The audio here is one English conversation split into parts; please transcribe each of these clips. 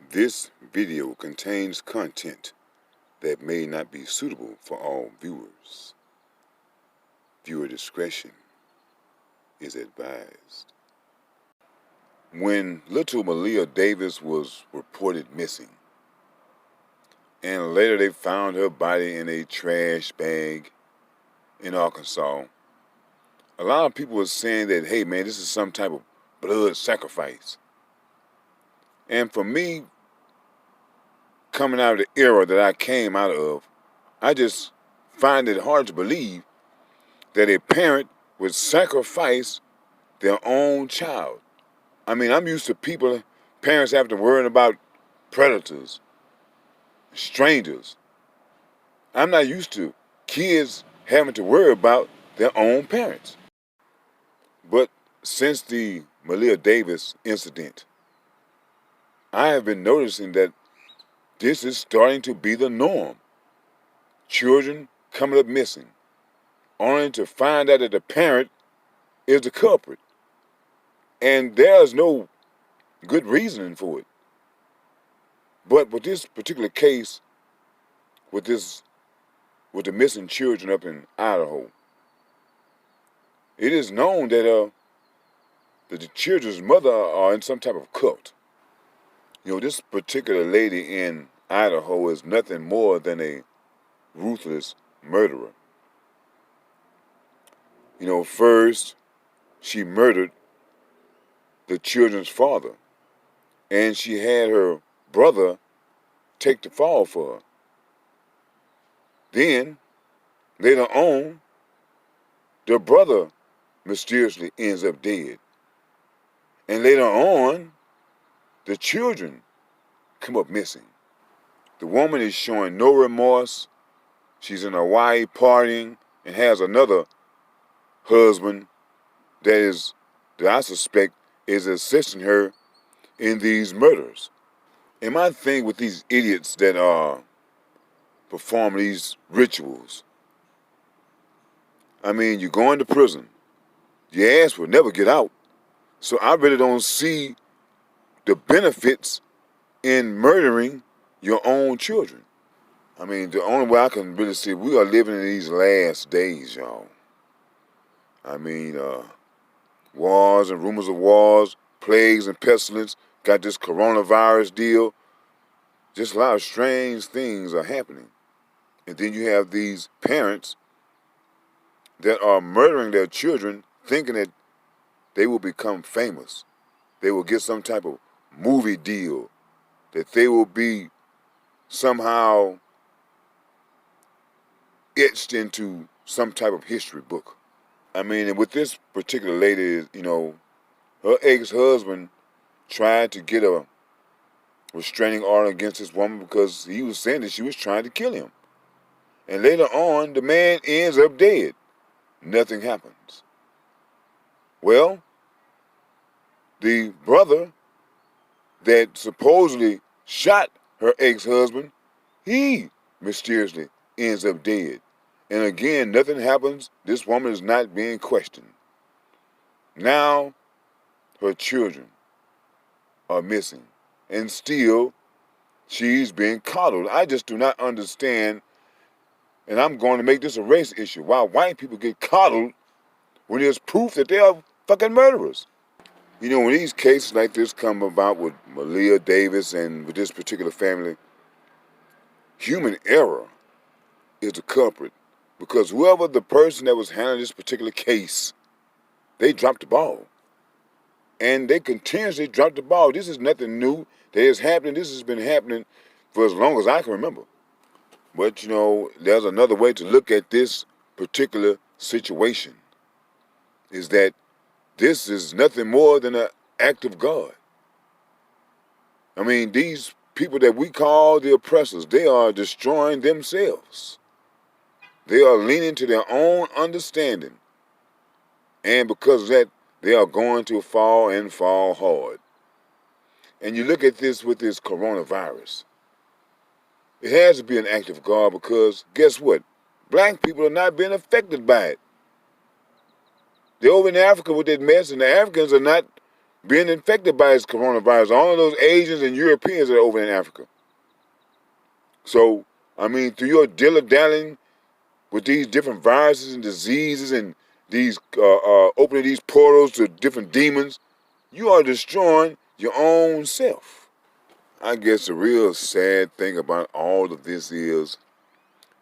This video contains content that may not be suitable for all viewers. Viewer discretion is advised. When little Malia Davis was reported missing, and later they found her body in a trash bag in Arkansas, a lot of people were saying that, hey man, this is some type of blood sacrifice. And for me, coming out of the era that I came out of, I just find it hard to believe that a parent would sacrifice their own child. I mean, I'm used to parents having to worry about predators, strangers. I'm not used to kids having to worry about their own parents. But since the Malia Davis incident, I have been noticing that this is starting to be the norm. Children coming up missing, only to find out that the parent is the culprit. And there's no good reasoning for it. But with this particular case, with the missing children up in Idaho, it is known that the children's mother are in some type of cult. You know, this particular lady in Idaho is nothing more than a ruthless murderer. You know, first, she murdered the children's father, and she had her brother take the fall for her. Then, later on, the brother mysteriously ends up dead. And later on, the children come up missing. The woman is showing no remorse. She's in Hawaii partying and has another husband that I suspect is assisting her in these murders. And my thing with these idiots that perform these rituals, I mean, you go into prison, your ass will never get out. So I really don't see the benefits in murdering your own children. I mean, the only way I can really see, we are living in these last days, y'all. I mean, wars and rumors of wars, plagues and pestilence, got this coronavirus deal. Just a lot of strange things are happening. And then you have these parents that are murdering their children thinking that they will become famous. They will get some type of movie deal, that they will be somehow etched into some type of history book. I mean, and with this particular lady, you know, her ex-husband tried to get a restraining order against this woman because he was saying that she was trying to kill him. And later on, the man ends up dead. Nothing happens. Well, the brother that supposedly shot her ex-husband, he mysteriously ends up dead. And again, nothing happens. This woman is not being questioned. Now, her children are missing. And still, she's being coddled. I just do not understand, and I'm going to make this a race issue, why white people get coddled when there's proof that they are fucking murderers. You know, when these cases like this come about with Malia Davis and with this particular family, human error is the culprit. Because whoever the person that was handling this particular case, they dropped the ball. And they continuously dropped the ball. This is nothing new that is happening. This has been happening for as long as I can remember. But, you know, there's another way to look at this particular situation, is that this is nothing more than an act of God. I mean, these people that we call the oppressors, they are destroying themselves. They are leaning to their own understanding. And because of that, they are going to fall and fall hard. And you look at this with this coronavirus. It has to be an act of God because guess what? Black people are not being affected by it. They're over in Africa with that mess, and the Africans are not being infected by this coronavirus. All of those Asians and Europeans that are over in Africa. So, I mean, through your dilly-dallying with these different viruses and diseases and these opening these portals to different demons, you are destroying your own self. I guess the real sad thing about all of this is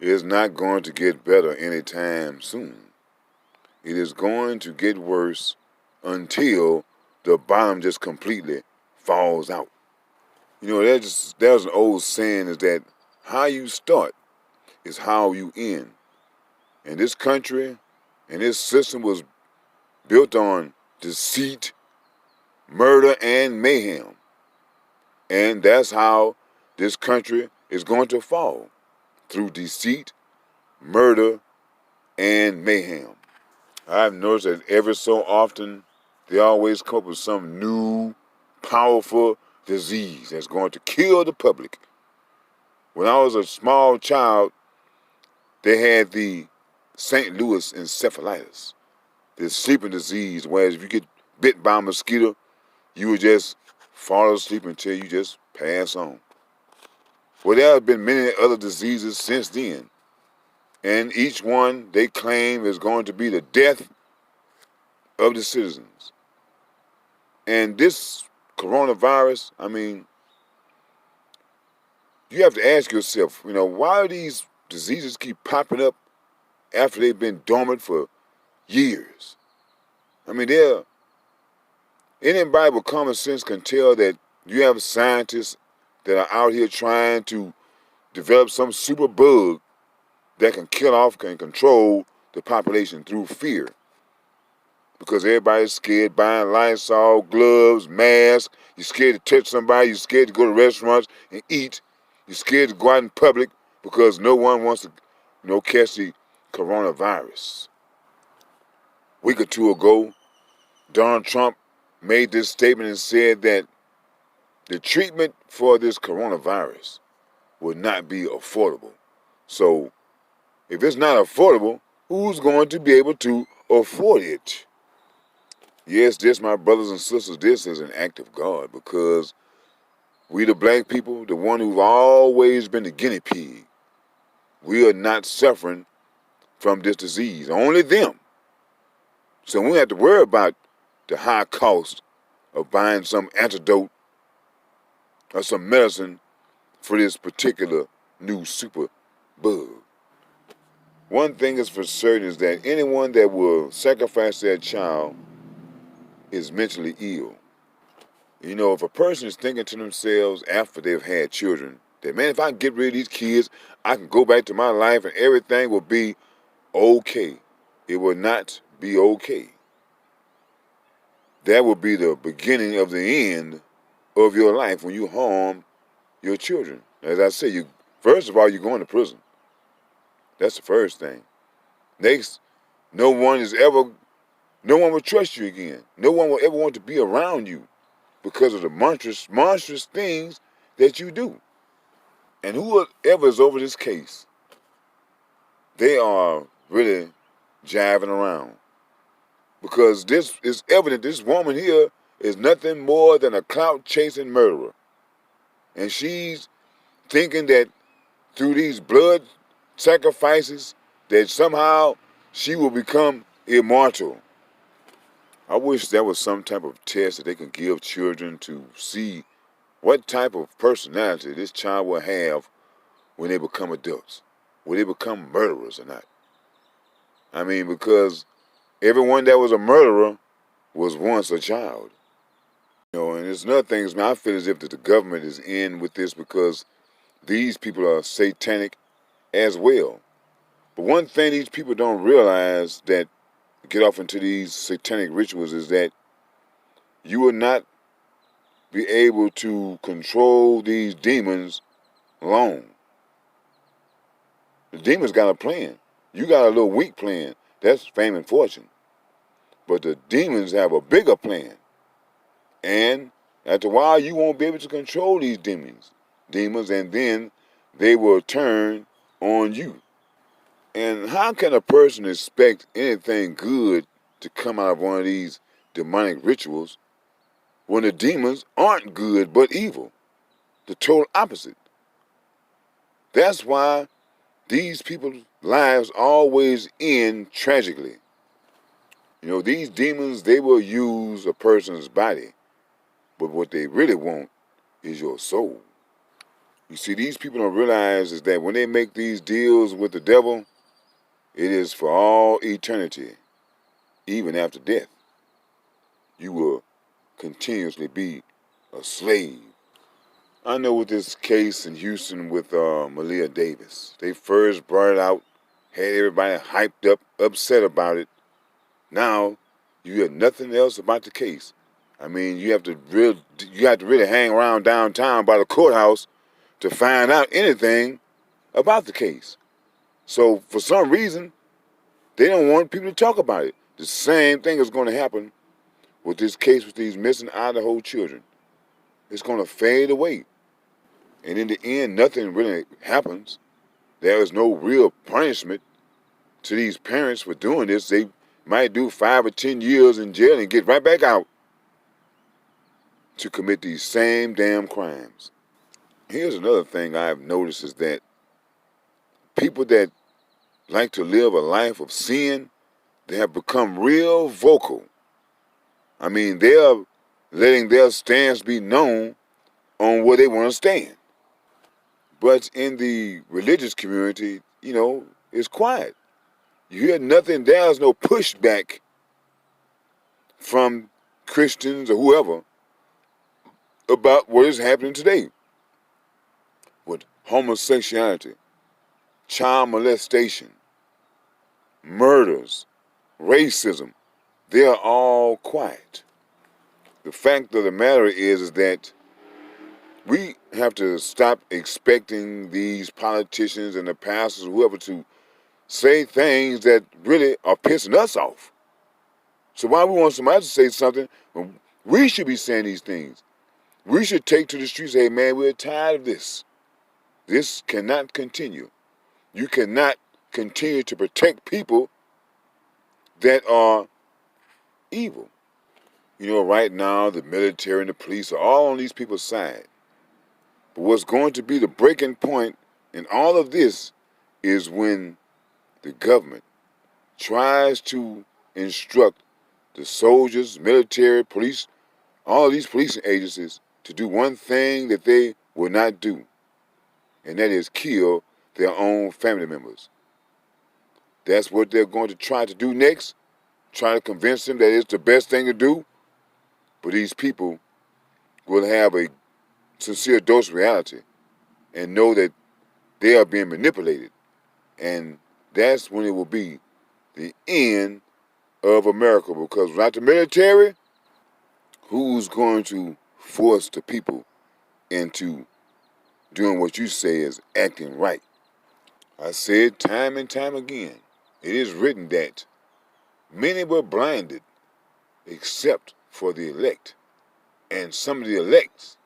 it's not going to get better anytime soon. It is going to get worse until the bottom just completely falls out. You know, there's an old saying is that how you start is how you end. And this country and this system was built on deceit, murder, and mayhem. And that's how this country is going to fall, through deceit, murder, and mayhem. I've noticed that every so often they always come up with some new, powerful disease that's going to kill the public. When I was a small child, they had the St. Louis encephalitis, this sleeping disease, whereas if you get bit by a mosquito, you would just fall asleep until you just pass on. Well, there have been many other diseases since then, and each one they claim is going to be the death of the citizens. And this coronavirus, I mean, you have to ask yourself, you know, why do these diseases keep popping up after they've been dormant for years? I mean, anybody with common sense can tell that you have scientists that are out here trying to develop some super bug that can kill off, can control the population through fear. Because everybody's scared, buying Lysol, gloves, masks. You're scared to touch somebody. You're scared to go to restaurants and eat. You're scared to go out in public because no one wants to, catch the coronavirus. A week or two ago, Donald Trump made this statement and said that the treatment for this coronavirus will not be affordable. So, if it's not affordable, who's going to be able to afford it? Yes, this, my brothers and sisters, this is an act of God, because we the black people, the one who've always been the guinea pig, we are not suffering from this disease, only them. So we don't have to worry about the high cost of buying some antidote or some medicine for this particular new super bug. One thing is for certain is that anyone that will sacrifice their child is mentally ill. You know, if a person is thinking to themselves after they've had children, that, man, if I can get rid of these kids, I can go back to my life and everything will be okay. It will not be okay. That will be the beginning of the end of your life when you harm your children. As I say, first of all, you're going to prison. That's the first thing. Next, no one will trust you again. No one will ever want to be around you because of the monstrous things that you do. And whoever is over this case, they are really jiving around. Because this is evident, this woman here is nothing more than a clout-chasing murderer. And she's thinking that through these blood sacrifices, that somehow she will become immortal. I wish there was some type of test that they can give children to see what type of personality this child will have when they become adults. Will they become murderers or not? I mean, because everyone that was a murderer was once a child. And there's another thing, man, I feel as if that the government is in with this because these people are satanic as well. But one thing these people don't realize that get off into these satanic rituals is that you will not be able to control these demons long. The demons got a plan. You got a little weak plan. That's fame and fortune. But the demons have a bigger plan. And after a while, you won't be able to control these demons, and then they will turn on you. And how can a person expect anything good to come out of one of these demonic rituals when the demons aren't good but evil, the total opposite. That's why these people's lives always end tragically. You know, these demons, they will use a person's body, but what they really want is your soul. You see, these people don't realize is that when they make these deals with the devil, it is for all eternity, even after death. You will continuously be a slave. I know with this case in Houston with Malia Davis, they first brought it out, had everybody hyped up, upset about it. Now, you hear nothing else about the case. I mean, you have to really hang around downtown by the courthouse to find out anything about the case. So for some reason, they don't want people to talk about it. The same thing is going to happen with this case with these missing Idaho children. It's going to fade away. And in the end, nothing really happens. There is no real punishment to these parents for doing this. They might do 5 or 10 years in jail and get right back out to commit these same damn crimes. Here's another thing I've noticed is that people that like to live a life of sin, they have become real vocal. I mean, they're letting their stance be known on where they want to stand. But in the religious community, you know, it's quiet. You hear nothing, there's no pushback from Christians or whoever about what is happening today with homosexuality, child molestation, murders, racism. They're all quiet. The fact of the matter is that we have to stop expecting these politicians and the pastors, whoever, to say things that really are pissing us off. So why we want somebody to say something when we should be saying these things? We should take to the streets and say, hey man, we're tired of this. This cannot continue. You cannot continue to protect people that are evil. You know, right now the military and the police are all on these people's side. But what's going to be the breaking point in all of this is when the government tries to instruct the soldiers, military, police, all of these policing agencies to do one thing that they will not do, and that is kill their own family members. That's what they're going to try to do next, try to convince them that it's the best thing to do, but these people will have a sincere dose of reality and know that they are being manipulated. And that's when it will be the end of America, because without the military, who's going to force the people into doing what you say is acting right? I said time and time again, it is written that many were blinded except for the elect, and some of the elects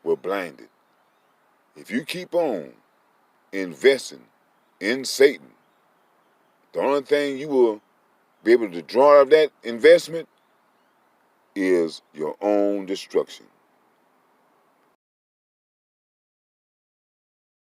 were blinded. If you keep on investing in Satan, the only thing you will be able to draw out of that investment is your own destruction.